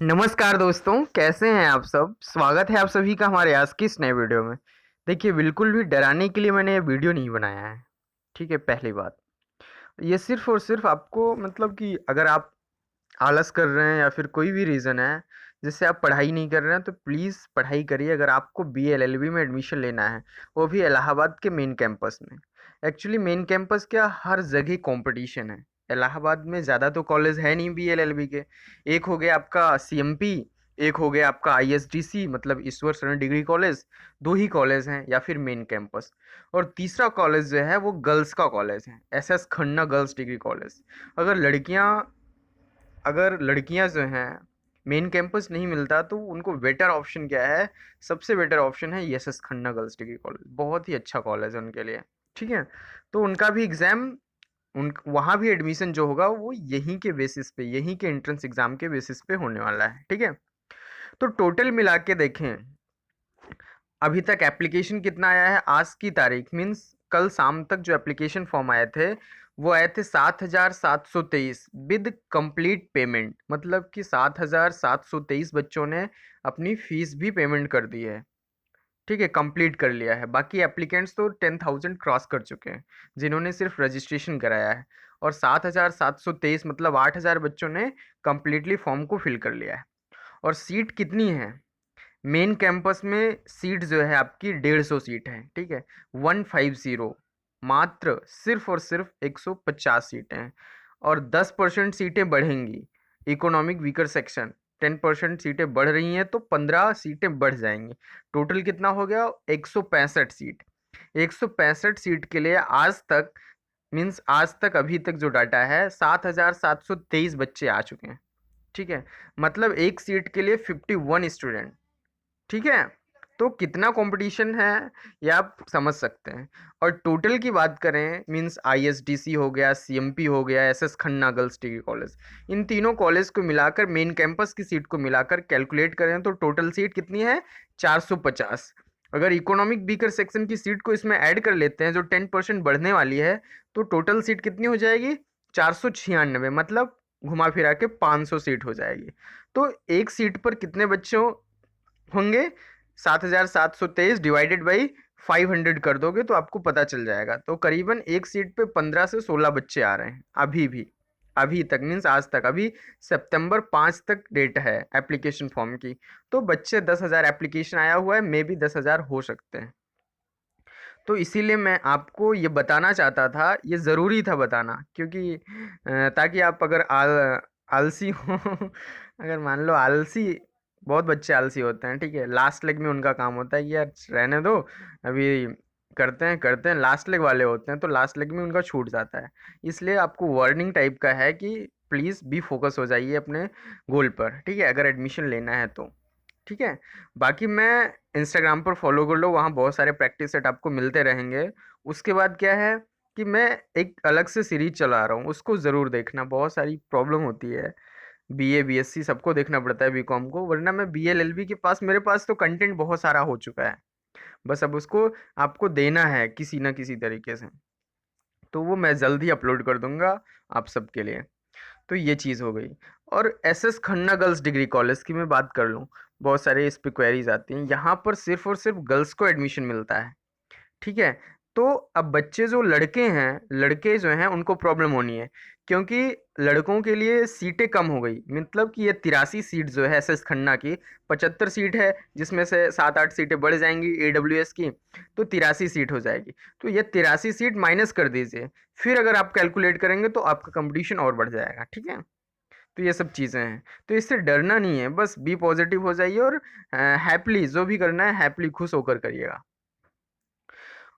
नमस्कार दोस्तों, कैसे हैं आप सब? स्वागत है आप सभी का हमारे आज की इस नए वीडियो में। देखिए, बिल्कुल भी डराने के लिए मैंने ये वीडियो नहीं बनाया है, ठीक है? पहली बात, ये सिर्फ़ और सिर्फ़ आपको मतलब कि अगर आप आलस कर रहे हैं या फिर कोई भी रीज़न है, जिससे आप पढ़ाई नहीं कर रहे हैं, तो प्लीज़ पढ़ाई करिए अगर आपको बीए एलएलबी में एडमिशन लेना है, वो भी इलाहाबाद के मेन कैंपस में। एक्चुअली मेन कैंपस क्या, हर जगह कॉम्पिटिशन है। इलाहाबाद में ज़्यादा तो कॉलेज है नहीं बीए एलएलबी के। एक हो गया आपका सीएमपी, एक हो गया आपका आईएसडीसी मतलब ईश्वर शरण डिग्री कॉलेज, 2 ही कॉलेज हैं या फिर मेन कैंपस। और तीसरा कॉलेज जो है वो गर्ल्स का कॉलेज है, SS Khanna girls degree college. अगर लड़कियां अगर लड़कियां जो हैं मेन कैंपस नहीं मिलता तो उनको बेटर ऑप्शन क्या है? सबसे बेटर ऑप्शन है SS Khanna girls degree college, बहुत ही अच्छा कॉलेज है उनके लिए। ठीक है, तो उनका भी एग्जाम, उन वहाँ भी एडमिशन जो होगा वो यहीं के बेसिस पे, यहीं के एंट्रेंस एग्जाम के बेसिस पे होने वाला है। ठीक है, तो टोटल मिला के देखें, अभी तक एप्लीकेशन कितना आया है आज की तारीख, मीन्स कल शाम तक जो एप्लीकेशन फॉर्म आए थे वो आए थे 7,723 विद कंप्लीट पेमेंट। मतलब कि 7,723 बच्चों ने अपनी फीस भी पेमेंट कर दी है। ठीक है, कंप्लीट कर लिया है। बाकी एप्लीकेंट्स तो 10,000 क्रॉस कर चुके हैं जिन्होंने सिर्फ रजिस्ट्रेशन कराया है। और 7,723 मतलब 8,000 बच्चों ने कंप्लीटली फॉर्म को फिल कर लिया है। और सीट कितनी है? मेन कैंपस में सीट जो है आपकी 150 सीट है। ठीक है, 150, मात्र सिर्फ और सिर्फ 150 सीटें हैं। और 10% सीटें बढ़ेंगी। इकोनॉमिक वीकर सेक्शन 10% सीटें बढ़ रही हैं तो 15 सीटें बढ़ जाएंगी। टोटल कितना हो गया? 165 सीट। 165 सीट के लिए आज तक, मीन्स आज तक अभी तक जो डाटा है 7,723 बच्चे आ चुके हैं। ठीक है, मतलब एक सीट के लिए 51 स्टूडेंट। ठीक है, तो कितना कंपटीशन है ये आप समझ सकते हैं। और टोटल की बात करें, मींस आईएसडीसी हो गया, सीएमपी हो गया, SS Khanna girls degree college, इन तीनों कॉलेज को मिलाकर मेन कैंपस की सीट को मिलाकर कैलकुलेट करें तो टोटल सीट कितनी है? 450। अगर इकोनॉमिक वीकर सेक्शन की सीट को इसमें ऐड कर लेते हैं जो 10% बढ़ने वाली है, तो टोटल सीट कितनी हो जाएगी? 496, मतलब घुमा फिरा के 500 सीट हो जाएगी। तो एक सीट पर कितने बच्चों होंगे? 7,723 डिवाइडेड बाई 500 कर दोगे तो आपको पता चल जाएगा। तो करीबन एक सीट पे 15 से 16 बच्चे आ रहे हैं अभी भी। अभी तक मीन्स आज तक, अभी सितंबर 5 तक डेट है एप्लीकेशन फॉर्म की। तो बच्चे 10,000 एप्लीकेशन आया हुआ है, मे भी 10,000 हो सकते हैं। तो इसीलिए मैं आपको ये बताना चाहता था, ये ज़रूरी था बताना, क्योंकि ताकि आप अगर आलसी हो अगर मान लो आलसी, बहुत बच्चे आलसी होते हैं। ठीक है, लास्ट लेग में उनका काम होता है कि यार रहने दो, अभी करते हैं, लास्ट लेग वाले होते हैं तो लास्ट लेग में उनका छूट जाता है। इसलिए आपको वार्निंग टाइप का है कि प्लीज़ बी फोकस हो जाइए अपने गोल पर। ठीक है, अगर एडमिशन लेना है तो। ठीक है, बाकी मैं इंस्टाग्राम पर फॉलो कर लो, वहाँ बहुत सारे प्रैक्टिस सेट आपको मिलते रहेंगे। उसके बाद क्या है कि मैं एक अलग से सीरीज चला रहा हूँ, उसको ज़रूर देखना। बहुत सारी प्रॉब्लम होती है, बीए बीएससी सबको देखना पड़ता है, बीकॉम को, वरना मैं बीए एलएलबी के पास, मेरे पास तो कंटेंट बहुत सारा हो चुका है। बस अब उसको आपको देना है किसी ना किसी तरीके से, तो वो मैं जल्द ही अपलोड कर दूंगा आप सबके लिए। तो ये चीज़ हो गई। और SS Khanna girls degree college की मैं बात कर लूँ, बहुत सारे इस पे क्वेरीज आती हैं। यहाँ पर सिर्फ और सिर्फ गर्ल्स को एडमिशन मिलता है। ठीक है, तो अब बच्चे जो लड़के हैं, लड़के जो हैं उनको प्रॉब्लम होनी है, क्योंकि लड़कों के लिए सीटें कम हो गई। मतलब कि ये 83 सीट जो है एसएस खन्ना की, 75 सीट है जिसमें से 7-8 सीटें बढ़ जाएंगी एडब्ल्यूएस की, तो 83 सीट हो जाएगी। तो ये 83 सीट माइनस कर दीजिए, फिर अगर आप कैलकुलेट करेंगे तो आपका कंपटीशन और बढ़ जाएगा। ठीक है, तो ये सब चीज़ें हैं, तो इससे डरना नहीं है, बस बी पॉजिटिव हो जाइए और हैप्पीली जो भी करना है हैप्पीली खुश होकर करिएगा।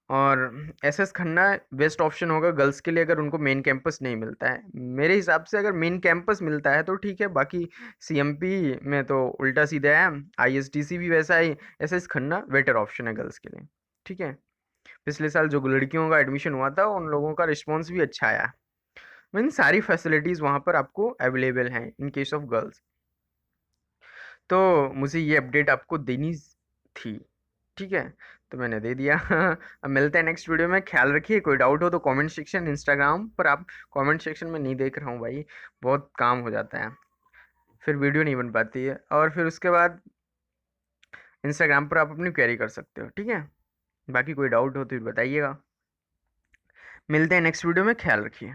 और एसएस खन्ना बेस्ट ऑप्शन होगा गर्ल्स के लिए अगर उनको मेन कैंपस नहीं मिलता है। मेरे हिसाब से अगर मेन कैंपस मिलता है तो ठीक है, बाकी सीएमपी में तो उल्टा सीधा है, आईएसटीसी भी वैसा ही। एसएस खन्ना बेटर ऑप्शन है गर्ल्स के लिए। ठीक है, पिछले साल जो लड़कियों का एडमिशन हुआ था उन लोगों का रिस्पॉन्स भी अच्छा आया। मीन सारी फैसिलिटीज़ वहाँ पर आपको अवेलेबल हैं इन केस ऑफ गर्ल्स। तो मुझे ये अपडेट आपको देनी थी। ठीक है, तो मैंने दे दिया अब मिलते हैं नेक्स्ट वीडियो में, ख्याल रखिए। कोई डाउट हो तो कमेंट सेक्शन, इंस्टाग्राम पर आप कमेंट सेक्शन में नहीं देख रहा हूँ भाई, बहुत काम हो जाता है। फिर वीडियो नहीं बन पाती है, और फिर उसके बाद इंस्टाग्राम पर आप अपनी क्वेरी कर सकते हो। ठीक है, बाकी कोई डाउट हो तो बताइएगा। मिलते हैं नेक्स्ट वीडियो में, ख्याल रखिए।